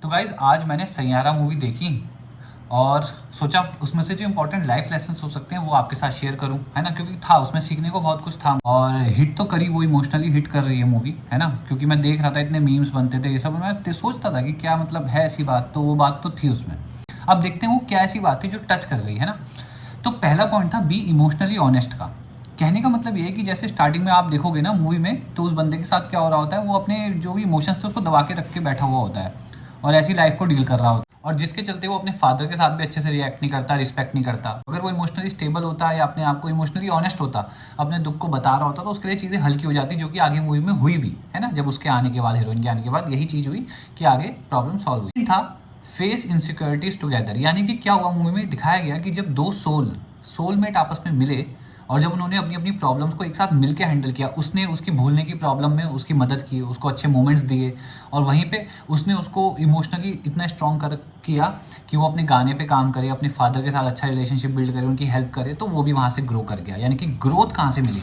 तो गाइज आज मैंने सैयारा मूवी देखी और सोचा उसमें से जो इंपॉर्टेंट लाइफ लेसन हो सकते हैं वो आपके साथ शेयर करूं, है ना। क्योंकि था उसमें सीखने को बहुत कुछ था और हिट तो करी, वो इमोशनली हिट कर रही है मूवी, है ना। क्योंकि मैं देख रहा था इतने मीम्स बनते थे ये सब, मैं सोचता था कि क्या मतलब है ऐसी बात, तो वो बात तो थी उसमें। अब देखते हैं वो क्या ऐसी बात थी जो टच कर गई, है ना। तो पहला पॉइंट था बी इमोशनली ऑनेस्ट का। कहने का मतलब ये है कि जैसे स्टार्टिंग में आप देखोगे ना मूवी में, तो उस बंदे के साथ क्या हो रहा होता है, वो अपने जो भी इमोशंस थे उसको दबा के रख के बैठा हुआ होता है और ऐसी लाइफ को डील कर रहा होता है, और जिसके चलते वो अपने फादर के साथ भी अच्छे से रिएक्ट नहीं करता, रिस्पेक्ट नहीं करता। अगर वो इमोशनली स्टेबल होता या अपने आप को इमोशनली ऑनेस्ट होता, अपने दुख को बता रहा होता, तो उसके लिए चीज़ें हल्की हो जाती, जो कि आगे मूवी में हुई भी, है ना। जब उसके आने के बाद, हीरोइन के आने के बाद यही चीज़ हुई कि आगे प्रॉब्लम सॉल्व हुई था। फेस इनसिक्योरिटीज टुगेदर, यानी कि क्या हुआ मूवी में दिखाया गया कि जब दो सोलमेट आपस में मिले और जब उन्होंने अपनी अपनी प्रॉब्लम्स को एक साथ मिलकर हैंडल किया, उसने उसकी भूलने की प्रॉब्लम में उसकी मदद की, उसको अच्छे मोमेंट्स दिए, और वहीं पे उसने उसको इमोशनली इतना स्ट्रॉन्ग कर किया कि वो अपने गाने पे काम करे, अपने फादर के साथ अच्छा रिलेशनशिप बिल्ड करे, उनकी हेल्प करे, तो वो भी वहाँ से ग्रो कर गया। यानी कि ग्रोथ कहाँ से मिली,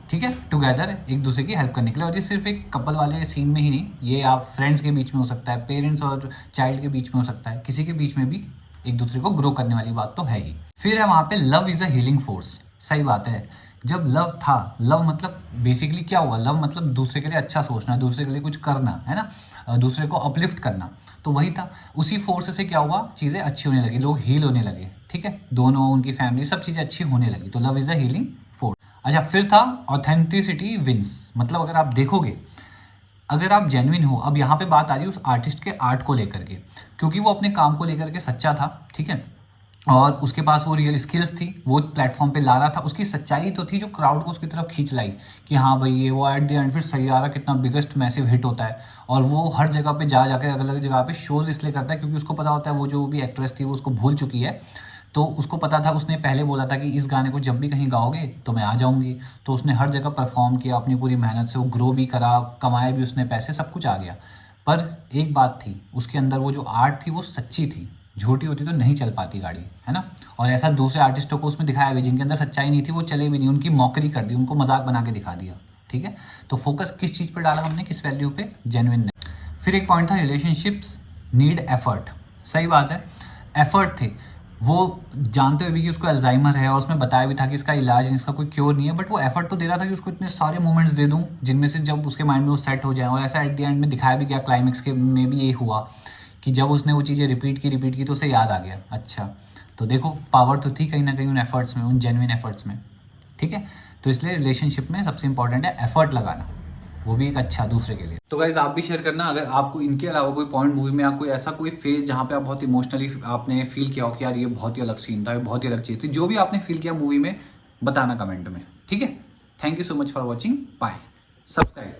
ठीक है, टुगेदर एक दूसरे की हेल्प करने के लिए। और ये सिर्फ एक कपल वाले सीन में ही नहीं, ये आप फ्रेंड्स के बीच में हो सकता है, पेरेंट्स और चाइल्ड के बीच में हो सकता है, किसी के बीच में भी एक दूसरे को ग्रो करने वाली बात तो है ही। फिर है वहाँ पे love is a healing force. सही बात है। जब लव था, लव मतलब बेसिकली क्या हुआ, लव मतलब दूसरे के लिए अच्छा सोचना, दूसरे के लिए कुछ करना, है ना, दूसरे को अपलिफ्ट करना, तो वही था। उसी फोर्स से क्या हुआ, चीज़ें अच्छी होने लगी, लोग हील होने लगे, ठीक है, दोनों उनकी फैमिली सब चीज़ें अच्छी होने लगी, तो love is a healing force. अच्छा, फिर था ऑथेंटिसिटी विंस। मतलब अगर आप देखोगे, अगर आप जेन्युइन हो, अब यहाँ पे बात आ रही है उस आर्टिस्ट के आर्ट को लेकर के, क्योंकि वो अपने काम को लेकर के सच्चा था, ठीक है, और उसके पास वो रियल स्किल्स थी, वो प्लेटफॉर्म पे ला रहा था, उसकी सच्चाई तो थी जो क्राउड को उसकी तरफ खींच लाई कि हाँ भाई ये वो। एट द एंड फिर सैयारा कितना बिगेस्ट मैसिव हिट होता है, और वो हर जगह पे जा जाकर अलग अलग जगह पे शोज इसलिए करता है क्योंकि उसको पता होता है वो जो भी एक्ट्रेस थी वो उसको भूल चुकी है। तो उसको पता था, उसने पहले बोला था कि इस गाने को जब भी कहीं गाओगे तो मैं आ जाऊंगी, तो उसने हर जगह परफॉर्म किया अपनी पूरी मेहनत से, वो ग्रो भी करा, कमाए भी उसने पैसे, सब कुछ आ गया। पर एक बात थी उसके अंदर, वो जो आर्ट थी वो सच्ची थी, झूठी होती तो नहीं चल पाती गाड़ी, है ना। और ऐसा दूसरे आर्टिस्टों को उसमें दिखाया भी, जिनके अंदर सच्चाई नहीं थी वो चले भी नहीं, उनकी मौकरी कर दी, उनको मजाक बना के दिखा दिया, ठीक है। तो फोकस किस चीज़ पर डाला हमने, किस वैल्यू पे, जेन्युइन। फिर एक पॉइंट था रिलेशनशिप्स नीड एफर्ट। सही बात है, एफर्ट थे। वो जानते हुए भी कि उसको अल्जाइमर है, और उसमें बताया भी था कि इसका इलाज नहीं, इसका कोई क्योर नहीं है, बट वो एफर्ट तो दे रहा था कि उसको इतने सारे मोमेंट्स दे दूं जिनमें से जब उसके माइंड में वो सेट हो जाए। और ऐसा एट द एंड में दिखाया भी गया, क्लाइमेक्स के में भी यही हुआ कि जब उसने वो चीज़ें रिपीट की तो उसे याद आ गया। अच्छा, तो देखो पावर तो थी कहीं ना कहीं उन एफर्ट्स में, उन जेन्युइन एफर्ट्स में, ठीक है। तो इसलिए रिलेशनशिप में सबसे इंपॉर्टेंट है एफर्ट लगाना, वो भी एक अच्छा दूसरे के लिए। तो गाइज आप भी शेयर करना अगर आपको इनके अलावा कोई पॉइंट मूवी में, या कोई ऐसा कोई फेज जहाँ पे आप बहुत इमोशनली आपने फील किया हो कि यार ये बहुत ही अलग सीन था, ये बहुत ही अलग चीज़ थी, जो भी आपने फील किया मूवी में बताना कमेंट में, ठीक है। Thank you so much for watching, bye, subscribe.